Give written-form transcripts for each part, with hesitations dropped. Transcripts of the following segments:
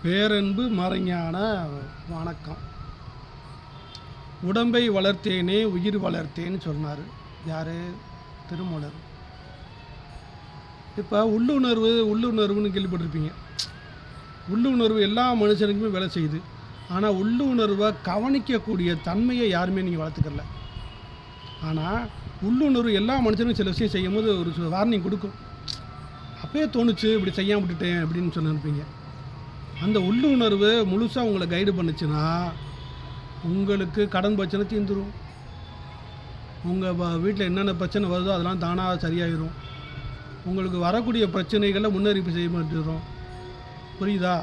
பேரன்பு மறைஞான வணக்கம். உடம்பை வளர்த்தேனே உயிர் வளர்த்தேன்னு சொன்னார் யார்? திருமூலர். இப்போ உள்ளுணர்வுன்னு கேள்விப்பட்டிருப்பீங்க. உள்ளுணர்வு எல்லா மனுஷனுக்குமே வேலை செய்யுது. ஆனால் உள்ளுணர்வை கவனிக்கக்கூடிய தன்மையை யாருமே நீங்கள் வளர்த்துக்கல. ஆனால் உள்ளுணர்வு எல்லா மனுஷனுக்கும் சில விஷயம் செய்யும் போது ஒரு வார்னிங் கொடுக்கும். அப்பயே தோணுச்சு இப்படி செய்யாமல் விட்டுட்டேன் அப்படின்னு சொல்லியிருப்பீங்க. அந்த உள்ளுணர்வு முழுசாக உங்களை கைடு பண்ணுச்சுன்னா உங்களுக்கு கடன் பிரச்சனை தீர்ந்துடும். உங்கள் வீட்டில் என்னென்ன பிரச்சனை வருதோ அதெல்லாம் தானாக சரியாயிடும். உங்களுக்கு வரக்கூடிய பிரச்சனைகளை முன்னறிவிப்பு செய்ய மாட்டேறோம். புரியுதா?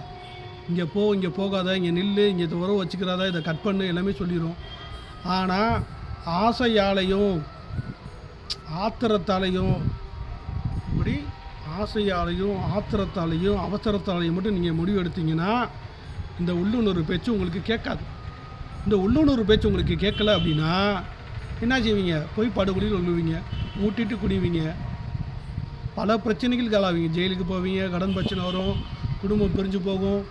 இங்கே இங்கே போகாத, இங்கே நில்லு, இங்கே உறவு வச்சுக்கிறாதா, இதை கட் பண்ணு, எல்லாமே சொல்லிடும். ஆனால் ஆசையாலையும் ஆத்திரத்தாலையும் இப்படி ஆசையாலையும் ஆத்திரத்தாலையும் அவசரத்தாலையும் மட்டும் நீங்கள் முடிவு எடுத்தீங்கன்னா இந்த உள்ளுணர்வு பேச்சு உங்களுக்கு கேட்காது. இந்த உள்ளுணர்வு பேச்சு உங்களுக்கு கேட்கல அப்படின்னா என்ன செய்வீங்க? போய் படுகொலியில் விழுவீங்க, மூட்டிட்டு குடிவீங்க, பல பிரச்சனைகள் ஆளாவீங்க. ஜெயிலுக்கு போவீங்க, கடன் பிரச்சனை வரும், குடும்பம் பிரிஞ்சு போகும்,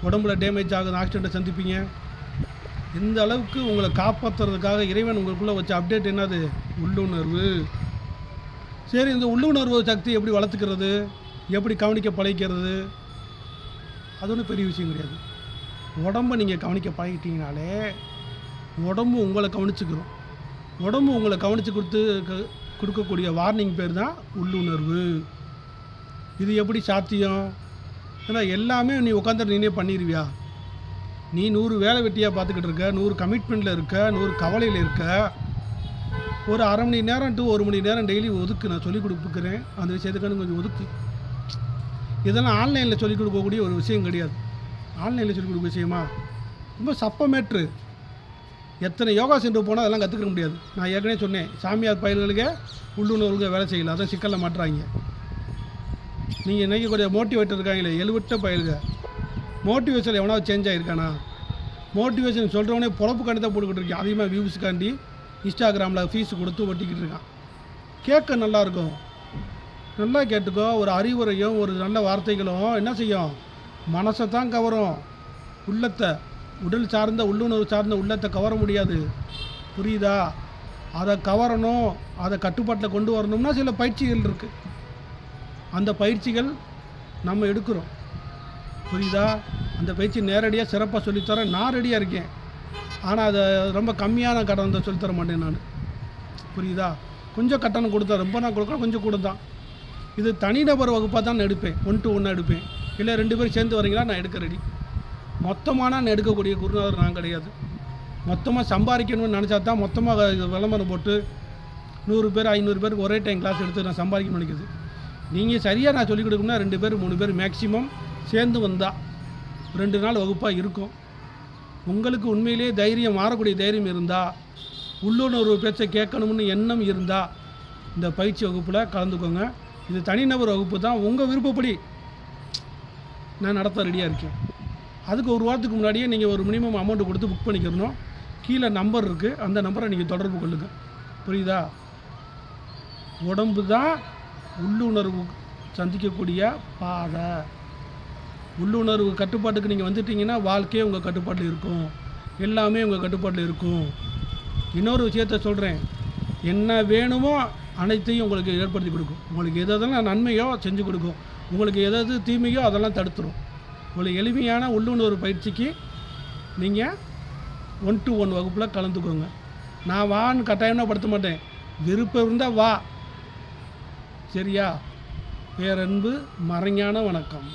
உடம்புல டேமேஜ் ஆகுது, ஆக்சிடெண்ட்டை சந்திப்பீங்க. இந்த அளவுக்கு உங்களை காப்பாற்றுறதுக்காக இறைவன் உங்களுக்குள்ளே வச்ச அப்டேட் என்னது? உள்ளுணர்வு. சரி, இந்த உள்ளுணர்வு சக்தி எப்படி வளர்த்துக்கிறது, எப்படி கவனிக்க பழகிக்கிறது? அது ஒன்றும் பெரிய விஷயம் கிடையாது. உடம்பை நீங்கள் கவனிக்க பழகிட்டீங்கனாலே உடம்பு உங்களை கவனிச்சுக்கிறோம். உடம்பு உங்களை கவனித்து கொடுக்கக்கூடிய வார்னிங் பேர் தான் உள்ளுணர்வு. இது எப்படி சாத்தியம்? ஏன்னா எல்லாமே நீ உட்காந்துட்டு நீனே பண்ணிடுவியா? நீ 100 வேலை வெட்டியாக பார்த்துக்கிட்டு இருக்க, 100 கமிட்மெண்ட்டில் இருக்க, 100 கவலையில் இருக்க. ஒரு அரை மணி நேரம் டு 1 மணி நேரம் டெய்லி ஒதுக்கு. நான் சொல்லிக் கொடுக்குறேன், அந்த விஷயத்துக்கான கொஞ்சம் ஒதுக்கு. இதெல்லாம் ஆன்லைனில் சொல்லிக் கொடுக்கக்கூடிய ஒரு விஷயம் கிடையாது. ஆன்லைனில் சொல்லிக் கொடுக்க விஷயமா ரொம்ப சப்பமேட்ரு. எத்தனை யோகா சென்டர் போனால் அதெல்லாம் கற்றுக்க முடியாது. நான் ஏற்கனவே சொன்னேன், சாமியார் பயல்களுக்கு உள்ளுணர்வுக்கு வேலை செய்யல, அதான் சிக்கலில் மாட்டுறாங்க. நீங்கள் இன்றைக்கி கொஞ்சம் மோட்டிவேட்டர் இருக்காங்களே, எழுவிட்ட பயல்க. மோட்டிவேஷன் எவனாவது சேஞ்ச் ஆகிருக்கானா? மோட்டிவேஷன் சொல்கிறவனே பொழப்பு காண்டி தான் போட்டுக்கிட்டு இருக்கேன். அதிகமாக வியூஸுக்காண்டி இன்ஸ்டாகிராமில் ஃபீஸ் கொடுத்து ஒட்டிக்கிட்டு இருக்கான். கேட்க நல்லாயிருக்கும், நல்லா கேட்டுக்கோ. ஒரு அறிவுரையும் ஒரு நல்ல வார்த்தைகளும் என்ன செய்யும்? மனசை தான் கவரும், உள்ளத்தை. உடல் சார்ந்த உள்ளுணர்வு சார்ந்த உள்ளத்தை கவர முடியாது. புரியுதா? அதை கவரணும், அதை கட்டுப்பாட்டில் கொண்டு வரணும்னா சில பயிற்சிகள் இருக்குது. அந்த பயிற்சிகள் நம்ம எடுக்கிறோம். புரியுதா? அந்த பயிற்சி நேரடியாக சிறப்பாக சொல்லித்தரேன். நான் ரெடியாக இருக்கேன். ஆனால் அதை ரொம்ப கம்மியான கட்டணத்தை சொல்லித்தர மாட்டேன் நான். புரியுதா? கொஞ்சம் கட்டணம் கொடுத்தா, ரொம்ப நான் கொடுக்குறேன், கொஞ்சம் கூட தான். இது தனிநபர் வகுப்பாக தான் நான் எடுப்பேன். 1 to 1 எடுப்பேன். இல்லை 2 பேர் சேர்ந்து வரீங்களா, நான் எடுக்க ரெடி. மொத்தமாக நான் எடுக்கக்கூடிய குருநாதர் நான் கிடையாது. மொத்தமாக சம்பாதிக்கணும்னு நினச்சா தான் மொத்தமாக விளம்பரம் போட்டு 100 பேர் 500 பேருக்கு ஒரே டைம் கிளாஸ் எடுத்து நான் சம்பாதிக்கணும்னு நினைக்குது. நீங்கள் சரியாக நான் சொல்லிக் கொடுக்கணும்னா 2 பேர் 3 பேர் மேக்ஸிமம் சேர்ந்து வந்தால் 2 நாள் வகுப்பாக இருக்கும். உங்களுக்கு உண்மையிலே தைரியம், மாறக்கூடிய தைரியம் இருந்தால், உள்ளுணர்வு பேச்சை கேட்கணும்னு எண்ணம் இருந்தால் இந்த பயிற்சி வகுப்பில் கலந்துக்கோங்க. இது தனிநபர் வகுப்பு தான். உங்கள் விருப்பப்படி நான் நடத்த ரெடியாக இருக்கேன். அதுக்கு ஒரு வாரத்துக்கு முன்னாடியே நீங்கள் ஒரு மினிமம் அமௌண்ட்டு கொடுத்து புக் பண்ணிக்கிறணும். கீழே நம்பர் இருக்குது, அந்த நம்பரை நீங்கள் தொடர்பு கொள்ளுங்க. புரியுதா? உடம்பு தான் உள்ளுணர்வு சந்திக்கக்கூடிய பாதை. உள்ளுணர்வு கட்டுப்பாட்டுக்கு நீங்கள் வந்துட்டீங்கன்னா வாழ்க்கையே உங்கள் கட்டுப்பாட்டில் இருக்கும், எல்லாமே உங்கள் கட்டுப்பாட்டில் இருக்கும். இன்னொரு விஷயத்த சொல்கிறேன், என்ன வேணுமோ அனைத்தையும் உங்களுக்கு ஏற்படுத்தி கொடுக்கும். உங்களுக்கு எதெல்லாம் நன்மையோ செஞ்சு கொடுக்கும், உங்களுக்கு எதாவது தீமையோ அதெல்லாம் தடுத்துரும். உங்களுக்கு எளிமையான உள்ளுணர்வு பயிற்சிக்கு நீங்கள் 1 to 1 வகுப்பில் கலந்துக்கோங்க. நான் வான்னு கட்டாயம்னா படுத்த மாட்டேன், விருப்பம் இருந்தால் வா. சரியா? பேரன்பு மறைஞான வணக்கம்.